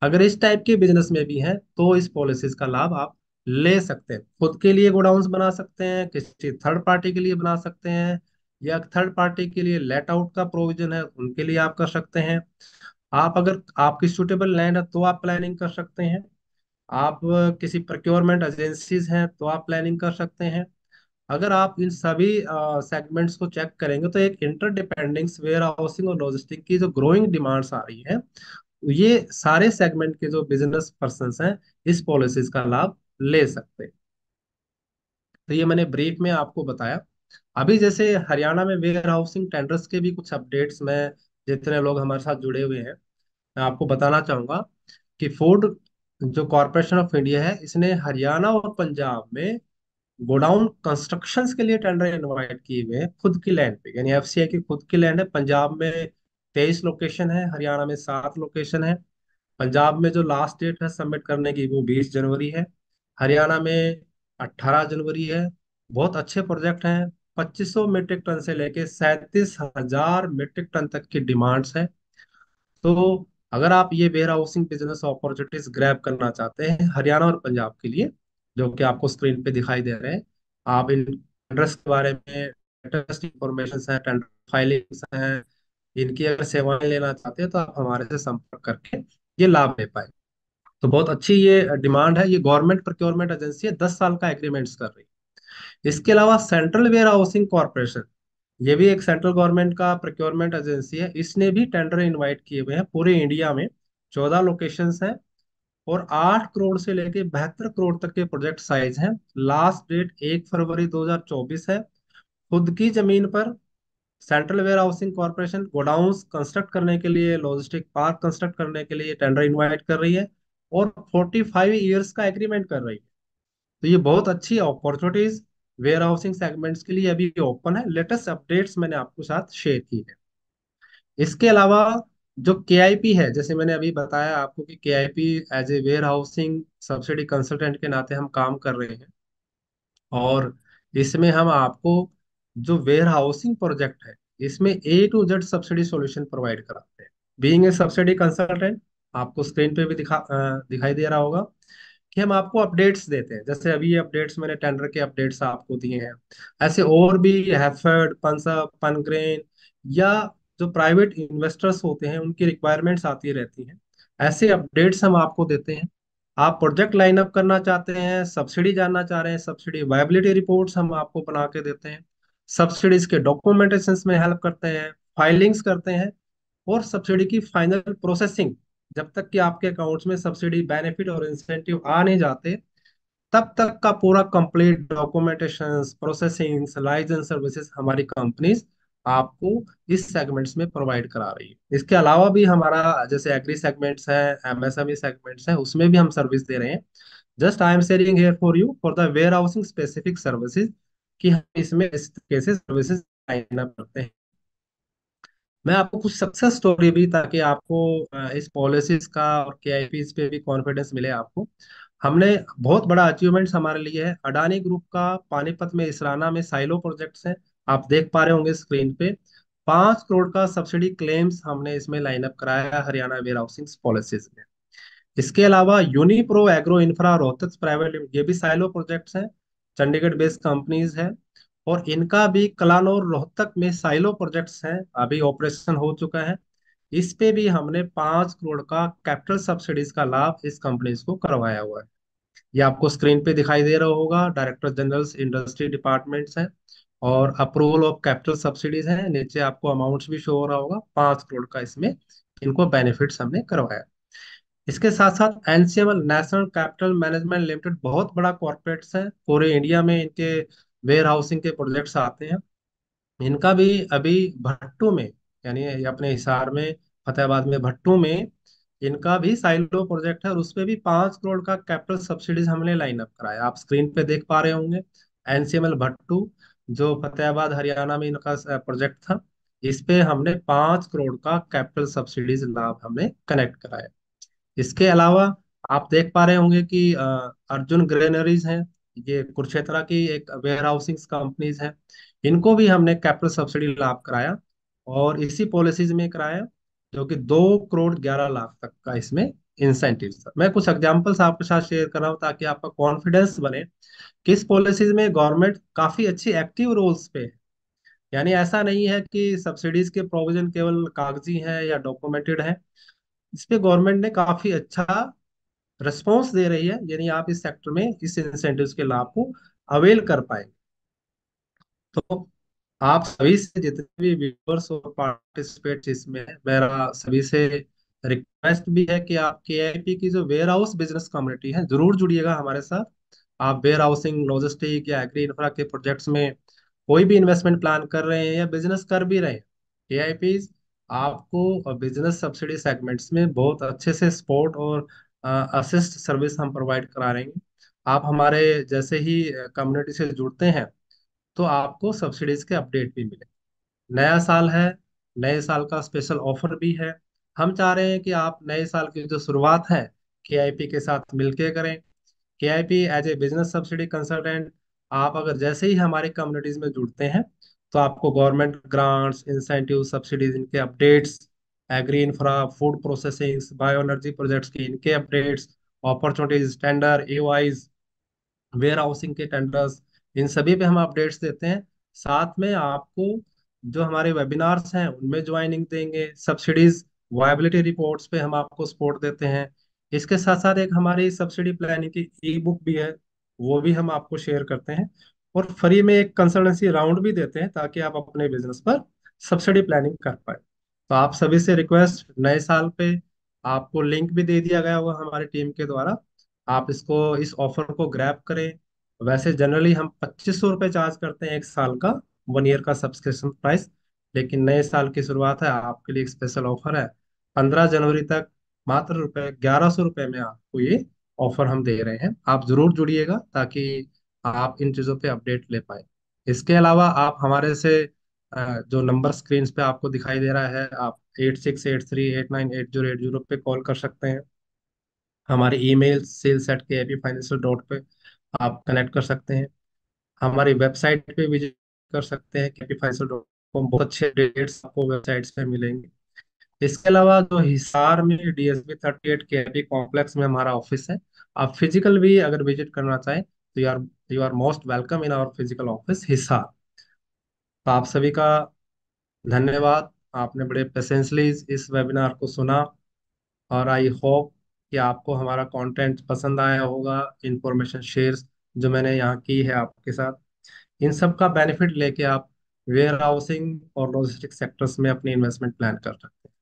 अगर इस टाइप के बिजनेस में भी हैं तो इस पॉलिसीज का लाभ आप ले सकते हैं। खुद के लिए गोडाउन्स बना सकते हैं, किसी थर्ड पार्टी के लिए बना सकते हैं, या थर्ड पार्टी के लिए लेट आउट का प्रोविजन है उनके लिए आप कर सकते हैं। आप अगर आपकी सुटेबल लैंड है तो आप प्लानिंग कर सकते हैं। आप किसी प्रोक्योरमेंट एजेंसीज हैं तो आप प्लानिंग कर सकते हैं। अगर आप इन सभी सेगमेंट्स को चेक करेंगे तो एक इंटरडिपेंडेंस वेयर हाउसिंग और लॉजिस्टिक की जो ग्रोइंग डिमांड्स आ रही है, ये सारे सेगमेंट के जो बिजनेस पर्सन हैं इस पॉलिसीज का लाभ ले सकते हैं। तो ये मैंने ब्रीफ में आपको बताया। अभी जैसे हरियाणा में वेयर हाउसिंग टेंडर्स के भी कुछ अपडेट्स, मैं जितने लोग हमारे साथ जुड़े हुए हैं मैं आपको बताना चाहूंगा कि फूड जो कॉरपोरेशन ऑफ इंडिया है, इसने हरियाणा और पंजाब में गोडाउन कंस्ट्रक्शंस के लिए टेंडर इनवाइट किए हुए हैं खुद की लैंड पे, यानी एफसीआई की खुद की लैंड है। पंजाब में 23 लोकेशन है, हरियाणा में 7 लोकेशन है। पंजाब में जो लास्ट डेट है सबमिट करने की वो 20 जनवरी है, हरियाणा में 18 जनवरी है। बहुत अच्छे प्रोजेक्ट हैं, 2500 मीट्रिक टन से लेके 37,000 मीट्रिक टन तक की डिमांड्स है। तो अगर आप ये warehousing business opportunities grab करना चाहते हैं हरियाणा और पंजाब के लिए, जो कि आपको स्क्रीन पे दिखाई दे रहे हैं, आप इन टेंडर्स के बारे में लेटेस्ट इंफॉर्मेशन है, टेंडर फाइलिंग्स हैं, इनकी अगर सेवाएं लेना चाहते हैं तो आप हमारे से संपर्क करके ये लाभ ले पाए। तो बहुत अच्छी ये डिमांड है। ये गवर्नमेंट प्रोक्योरमेंट एजेंसी है, 10 साल का एग्रीमेंट्स कर रही है। इसके अलावा सेंट्रल वेयर हाउसिंग कॉर्पोरेशन, ये भी एक सेंट्रल गवर्नमेंट का प्रोक्योरमेंट एजेंसी है, इसने भी टेंडर इनवाइट किए हुए हैं पूरे इंडिया में। 14 लोकेशंस हैं और 8 करोड़ से लेके 72 करोड़ तक के प्रोजेक्ट साइज हैं। लास्ट डेट 1 फरवरी 2024 है। खुद की जमीन पर central warehousing corporation godowns construct करने के लिए, लॉजिस्टिक पार्क कंस्ट्रक्ट करने के लिए टेंडर इनवाइट कर रही है, और 45 ईयर्स का एग्रीमेंट कर रही है। तो ये बहुत अच्छी अपॉर्चुनिटीज वेयर हाउसिंग सेगमेंट्स के लिए अभी ओपन है। लेटेस्ट अपडेट्स मैंने आपको साथ शेयर की है। इसके अलावा जो केआईपी है, जैसे मैंने अभी बताया आपको कि KIP as a warehousing subsidy consultant के नाते हम काम कर रहे हैं, और इसमें हम आपको जो वेयर हाउसिंग प्रोजेक्ट है इसमें A to Z subsidy solution provide कराते हैं। बीइंग ए सब्सिडी कंसल्टेंट, आपको स्क्रीन पे भी दिखाई दे रहा होगा कि हम आपको अपडेट्स देते हैं। जैसे अभी ये अपडेट्स मैंने टेंडर के अपडेट्स आपको दिए हैं, ऐसे और भी हैफर्ड, पंसप, पनग्रेन या जो प्राइवेट इन्वेस्टर्स होते हैं उनकी रिक्वायरमेंट्स आती रहती हैं, ऐसे अपडेट्स हम आपको देते हैं। आप प्रोजेक्ट लाइन अप करना चाहते हैं, सब्सिडी जानना चाह रहे हैं, सब्सिडी वायबिलिटी रिपोर्ट्स हम आपको बना के देते हैं, सब्सिडीज के डॉक्यूमेंटेशन में हेल्प करते हैं, फाइलिंग्स करते हैं, और सब्सिडी की फाइनल प्रोसेसिंग, जब तक कि आपके अकाउंट्स में सब्सिडी बेनिफिट और इंसेंटिव आ नहीं जाते तब तक का पूरा complete documentation, processing, licence services हमारी कंपनीज आपको इस सेगमेंट्स में प्रोवाइड करा रही है। इसके अलावा भी हमारा जैसे एग्री सेगमेंट्स है, एमएसएमई सेगमेंट्स है, उसमें भी हम सर्विस दे रहे हैं। Just I am sharing here for you for the warehousing specific services, कि हम इसमें इस कैसे सर्विसेज लाइन अप करते हैं। मैं आपको कुछ सक्सेस स्टोरी भी, ताकि आपको इस पॉलिसीज का और केआईपीज पे भी कॉन्फिडेंस मिले आपको। हमने बहुत बड़ा अचीवमेंट्स हमारे लिए है। अडानी ग्रुप का पानीपत में, इसराना में साइलो प्रोजेक्ट्स हैं, आप देख पा रहे होंगे स्क्रीन पे। 5 करोड़ का सब्सिडी क्लेम्स हमने इसमें लाइन अप कराया है हरियाणा वेयर हाउसिंग पॉलिसीज में। इसके अलावा Unipro agro infra Rohtak private limited, ये भी साइलो प्रोजेक्ट्स हैं, चंडीगढ़ बेस्ड कंपनीज हैं, और इनका भी कलानौर रोहतक में साइलो प्रोजेक्ट्स हैं, अभी ऑपरेशन हो चुका है। इस पे भी हमने 5 करोड़ का कैपिटल सब्सिडीज का लाभ इस कंपनीज को करवाया हुआ है। ये आपको स्क्रीन पे दिखाई दे रहा होगा, डायरेक्टर जनरल इंडस्ट्री डिपार्टमेंट्स हैं, और अप्रूवल ऑफ कैपिटल सब्सिडीज है, नीचे आपको अमाउंट्स भी शो हो रहा होगा, 5 करोड़ का इसमें इनको बेनिफिट्स हमने करवाया। इसके साथ साथ एनसीएमएल नेशनल कैपिटल मैनेजमेंट लिमिटेड बहुत बड़ा कॉर्पोरेट्स है, पूरे इंडिया में इनके वेयर हाउसिंग के प्रोजेक्ट्स आते हैं। इनका भी अभी भट्टू में, यानी ये अपने हिसार में, फतेहाबाद में भट्टू में इनका भी साइलो प्रोजेक्ट है, और उसपे भी 5 करोड़ का कैपिटल सब्सिडीज हमने लाइन अप कराया। आप स्क्रीन पे देख पा रहे होंगे एनसीएमएल भट्टू, जो फतेहाबाद हरियाणा में इनका प्रोजेक्ट था। इस पे हमने 5 करोड़ का कैपिटल सब्सिडीज लाभ हमने कनेक्ट कराया। इसके अलावा आप देख पा रहे होंगे कि अर्जुन ग्रेनरीज हैं, ये कुरुक्षेत्र की एक वेयर हाउसिंग कंपनीज है, इनको भी हमने कैपिटल सब्सिडी लाभ कराया, और इसी पॉलिसीज में कराया, जो कि 2 करोड़ 11 लाख तक का इसमें इंसेंटिव था। मैं कुछ एग्जांपल्स आपके साथ शेयर कर रहा हूँ ताकि आपका कॉन्फिडेंस बने कि इस पॉलिसीज में गवर्नमेंट काफी अच्छी एक्टिव रोल्स पे है। यानी ऐसा नहीं है कि सब्सिडीज के प्रोविजन केवल कागजी हैं या डॉक्यूमेंटेड है, इस पे गवर्नमेंट ने काफी अच्छा रिस्पॉन्स दे रही है, यानी आप इस सेक्टर में इस इंसेंटिव्स के लाभ को अवेल कर पाएंगे। तो आप सभी से, जितने भी व्यूअर्स और पार्टिसिपेट्स इसमें हैं, मेरा सभी से रिक्वेस्ट भी है कि आप केआईपी की जो वेयर हाउस बिजनेस कम्युनिटी है, जरूर जुड़िएगा हमारे साथ। आप वेयर हाउसिंग, लॉजिस्टिक या एग्री इंफ्रा के प्रोजेक्ट्स में कोई भी इन्वेस्टमेंट प्लान कर रहे हैं या बिजनेस कर भी रहे हैं, केआईपी आपको बिजनेस सब्सिडी सेगमेंट्स में बहुत अच्छे से सपोर्ट और असिस्ट सर्विस हम प्रोवाइड करा रहे हैं। आप हमारे जैसे ही कम्युनिटी से जुड़ते हैं तो आपको सब्सिडीज के अपडेट भी मिले। नया साल है, नए साल का स्पेशल ऑफर भी है। हम चाह रहे हैं कि आप नए साल की जो शुरुआत है केआईपी के साथ मिलके करें। KIP as a business subsidy consultant, आप अगर जैसे ही हमारी कम्युनिटीज में जुड़ते हैं तो आपको गवर्नमेंट ग्रांट्स, इंसेंटिव, सब्सिडीज, इनके updates, agri infra, food processing, bio energy projects की इनके updates, opportunities, tender, AOIs, warehousing के टेंडर्स, इन सभी पे हम अपडेट्स देते हैं। साथ में आपको जो हमारे वेबिनार्स हैं उनमें ज्वाइनिंग देंगे, सब्सिडीज वायबिलिटी रिपोर्ट्स पे हम आपको सपोर्ट देते हैं। इसके साथ साथ एक हमारी सब्सिडी प्लानिंग की ई बुक भी है, वो भी हम आपको शेयर करते हैं, और फ्री में एक कंसल्टेंसी राउंड भी देते हैं ताकि आप अपने बिजनेस पर सब्सिडी प्लानिंग कर पाए। तो आप सभी से रिक्वेस्ट, नए साल पे आपको लिंक भी दे दिया गया होगा हमारी टीम के द्वारा, आप इसको, इस ऑफर को ग्रैब करें। वैसे जनरली हम 2500 रुपये चार्ज करते हैं एक साल का, 1 ईयर का सब्सक्रिप्शन प्राइस, लेकिन नए साल की शुरुआत है, आपके लिए एक स्पेशल ऑफर है। 15 जनवरी तक मात्र ₹1100 में आपको ये ऑफर हम दे रहे हैं। आप जरूर जुड़िएगा ताकि आप इन चीज़ों पे अपडेट ले पाए। इसके अलावा आप हमारे से जो नंबर स्क्रीन पे आपको दिखाई दे रहा है, आप 8683898080 पे कॉल कर सकते हैं। हमारी ईमेल sales@kipfinancial पे आप कनेक्ट कर सकते हैं। हमारी वेबसाइट पे विजिट कर सकते हैं kpfinancial.com, बहुत अच्छे रेट्स आपको वेबसाइट्स पे मिलेंगे। इसके अलावा जो हिसार में DSB 38 केपी कॉम्प्लेक्स में हमारा ऑफिस है, आप फिजिकल भी अगर विजिट करना चाहें तो you are most welcome in our physical office Hisar. तो आप सभी का धन्यवाद, आपने बड़े पेशेंसली इस वेबिनार को सुना, और आई होप कि आपको हमारा कंटेंट पसंद आया होगा। इंफॉर्मेशन शेयर्स जो मैंने यहाँ की है आपके साथ, इन सब का बेनिफिट लेके आप वेयर हाउसिंग और लॉजिस्टिक सेक्टर्स में अपनी इन्वेस्टमेंट प्लान कर सकते हैं।